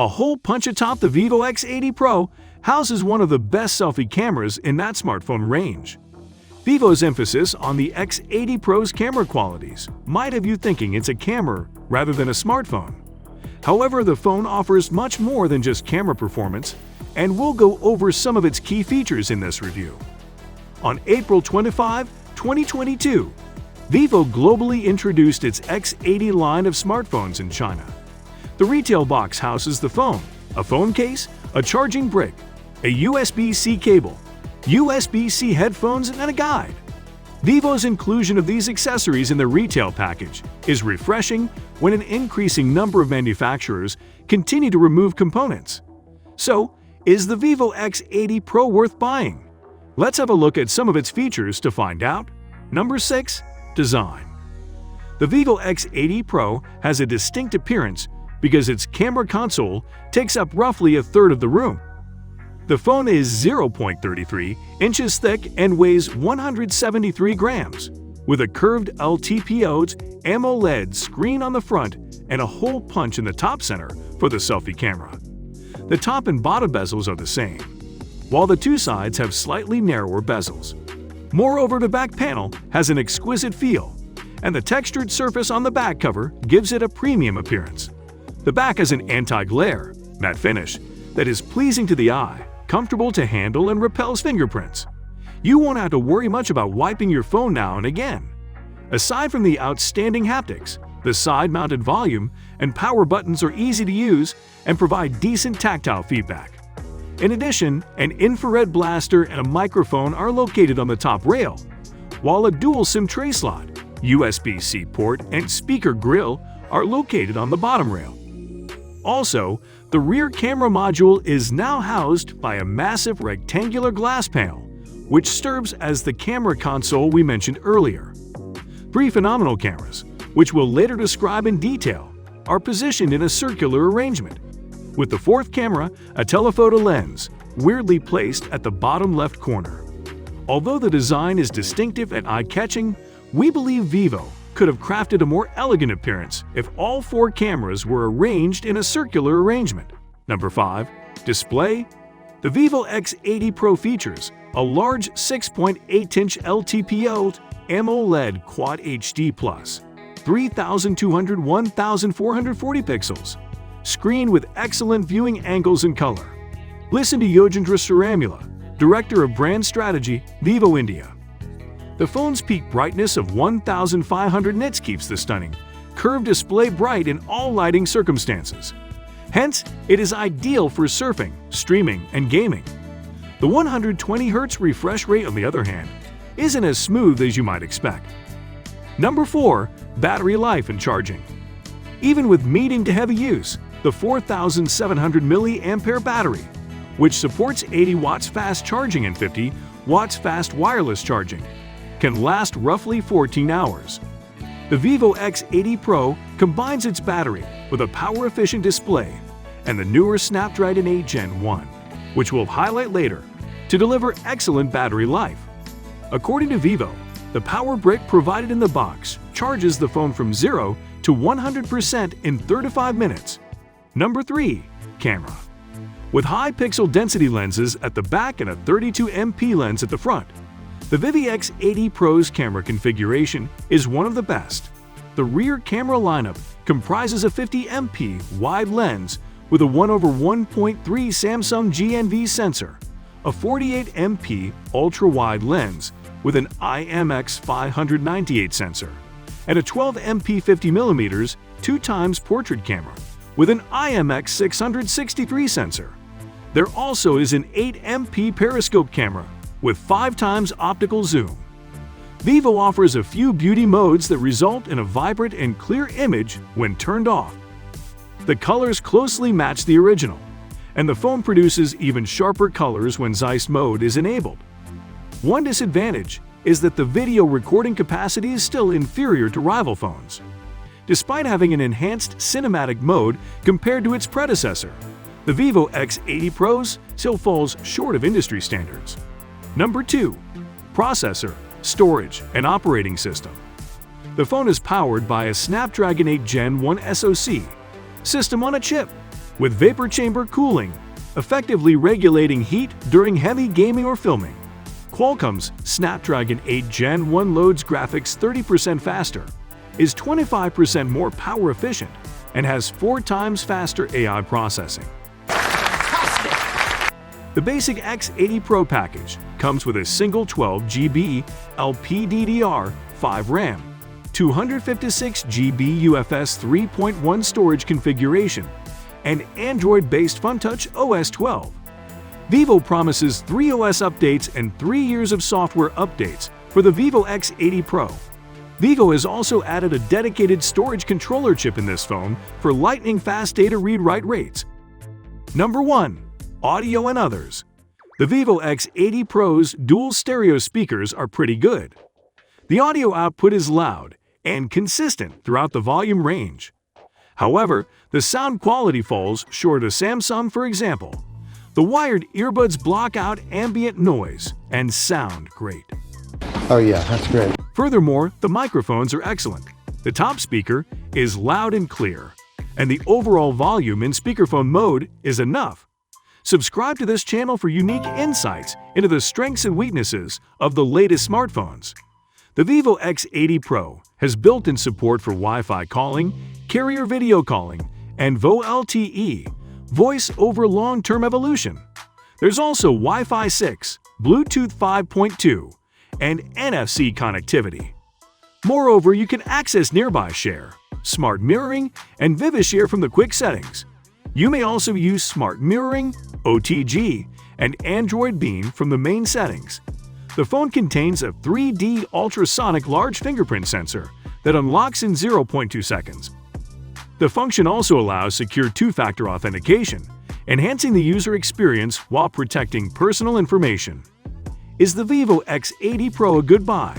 A hole punch atop the VIVO X80 Pro houses one of the best selfie cameras in that smartphone range. VIVO's emphasis on the X80 Pro's camera qualities might have you thinking it's a camera rather than a smartphone. However, the phone offers much more than just camera performance, and we'll go over some of its key features in this review. On April 25, 2022, VIVO globally introduced its X80 line of smartphones in China. The retail box houses the phone, a phone case, a charging brick, a USB-C cable, USB-C headphones, and a guide. VIVO's inclusion of these accessories in the retail package is refreshing when an increasing number of manufacturers continue to remove components. So, is the VIVO X80 Pro worth buying? Let's have a look at some of its features to find out. Number 6. Design. The VIVO X80 Pro has a distinct appearance because its camera console takes up roughly a third of the room. The phone is 0.33 inches thick and weighs 173 grams, with a curved LTPO AMOLED screen on the front and a hole punch in the top center for the selfie camera. The top and bottom bezels are the same, while the two sides have slightly narrower bezels. Moreover, the back panel has an exquisite feel, and the textured surface on the back cover gives it a premium appearance. The back has an anti-glare, matte finish that is pleasing to the eye, comfortable to handle, and repels fingerprints. You won't have to worry much about wiping your phone now and again. Aside from the outstanding haptics, the side-mounted volume and power buttons are easy to use and provide decent tactile feedback. In addition, an infrared blaster and a microphone are located on the top rail, while a dual SIM tray slot, USB-C port, and speaker grill are located on the bottom rail. Also, the rear camera module is now housed by a massive rectangular glass panel, which serves as the camera console we mentioned earlier. Three phenomenal cameras, which we'll later describe in detail, are positioned in a circular arrangement, with the fourth camera, a telephoto lens, weirdly placed at the bottom left corner. Although the design is distinctive and eye-catching, we believe VIVO could have crafted a more elegant appearance if all four cameras were arranged in a circular arrangement. Number 5. Display. The VIVO X80 Pro features a large 6.8-inch LTPO AMOLED Quad HD Plus, 3200-1440 pixels, screen with excellent viewing angles and color. Listen to Yojendra Suramula, Director of Brand Strategy, VIVO India. The phone's peak brightness of 1500 nits keeps the stunning, curved display bright in all lighting circumstances. Hence, it is ideal for surfing, streaming, and gaming. The 120Hz refresh rate, on the other hand, isn't as smooth as you might expect. Number 4. Battery life and charging. Even with medium to heavy use, the 4700 mAh battery, which supports 80 watts fast charging and 50 watts fast wireless charging, can last roughly 14 hours. The VIVO X80 Pro combines its battery with a power-efficient display and the newer Snapdragon 8 Gen 1, which we'll highlight later, to deliver excellent battery life. According to VIVO, the power brick provided in the box charges the phone from 0 to 100% in 35 minutes. Number 3. Camera. With high pixel density lenses at the back and a 32MP lens at the front, the VIVO X80 Pro's camera configuration is one of the best. The rear camera lineup comprises a 50MP wide lens with a 1/1.3 Samsung GNV sensor, a 48MP ultra-wide lens with an IMX598 sensor, and a 12MP 50mm 2x portrait camera with an IMX663 sensor. There also is an 8MP periscope camera with 5x optical zoom. VIVO offers a few beauty modes that result in a vibrant and clear image when turned off. The colors closely match the original, and the phone produces even sharper colors when Zeiss mode is enabled. One disadvantage is that the video recording capacity is still inferior to rival phones. Despite having an enhanced cinematic mode compared to its predecessor, the VIVO X80 Pros still falls short of industry standards. Number 2. Processor, storage, and operating system. The phone is powered by a Snapdragon 8 Gen 1 SoC, system on a chip, with vapor chamber cooling, effectively regulating heat during heavy gaming or filming. Qualcomm's Snapdragon 8 Gen 1 loads graphics 30% faster, is 25% more power efficient, and has 4 times faster AI processing. The basic X80 Pro package comes with a single 12 GB LPDDR5 RAM, 256 GB UFS 3.1 storage configuration, and Android-based FunTouch OS 12. Vivo promises 3 OS updates and 3 years of software updates for the VIVO X80 Pro. Vivo has also added a dedicated storage controller chip in this phone for lightning-fast data read-write rates. Number 1. Audio and others. The VIVO X80 Pro's dual stereo speakers are pretty good. The audio output is loud and consistent throughout the volume range. However, the sound quality falls short of Samsung, for example. The wired earbuds block out ambient noise and sound great. Oh yeah, that's great. Furthermore, the microphones are excellent. The top speaker is loud and clear, and the overall volume in speakerphone mode is enough. Subscribe to this channel for unique insights into the strengths and weaknesses of the latest smartphones. The VIVO X80 Pro has built-in support for Wi-Fi calling, carrier video calling, and VoLTE, Voice over Long-Term Evolution. There's also Wi-Fi 6, Bluetooth 5.2, and NFC connectivity. Moreover, you can access Nearby Share, Smart Mirroring, and VivaShare from the quick settings. You may also use Smart Mirroring, OTG, and Android Beam from the main settings. The phone contains a 3D ultrasonic large fingerprint sensor that unlocks in 0.2 seconds. The function also allows secure two-factor authentication, enhancing the user experience while protecting personal information. Is the VIVO X80 Pro a good buy?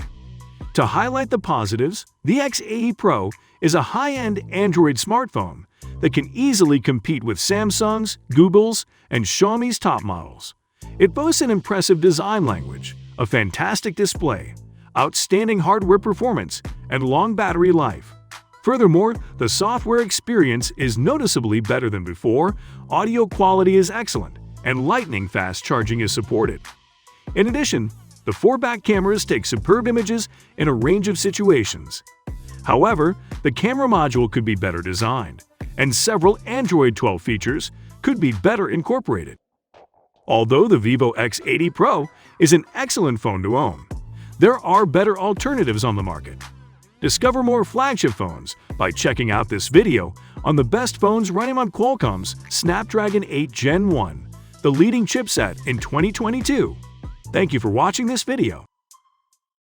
To highlight the positives, the X80 Pro is a high-end Android smartphone that can easily compete with Samsung's, Google's, and Xiaomi's top models. It boasts an impressive design language, a fantastic display, outstanding hardware performance, and long battery life. Furthermore, the software experience is noticeably better than before, audio quality is excellent, and lightning-fast charging is supported. In addition, the 4 back cameras take superb images in a range of situations. However, the camera module could be better designed, and several Android 12 features could be better incorporated. Although the VIVO X80 Pro is an excellent phone to own, there are better alternatives on the market. Discover more flagship phones by checking out this video on the best phones running on Qualcomm's Snapdragon 8 Gen 1, the leading chipset in 2022. Thank you for watching this video.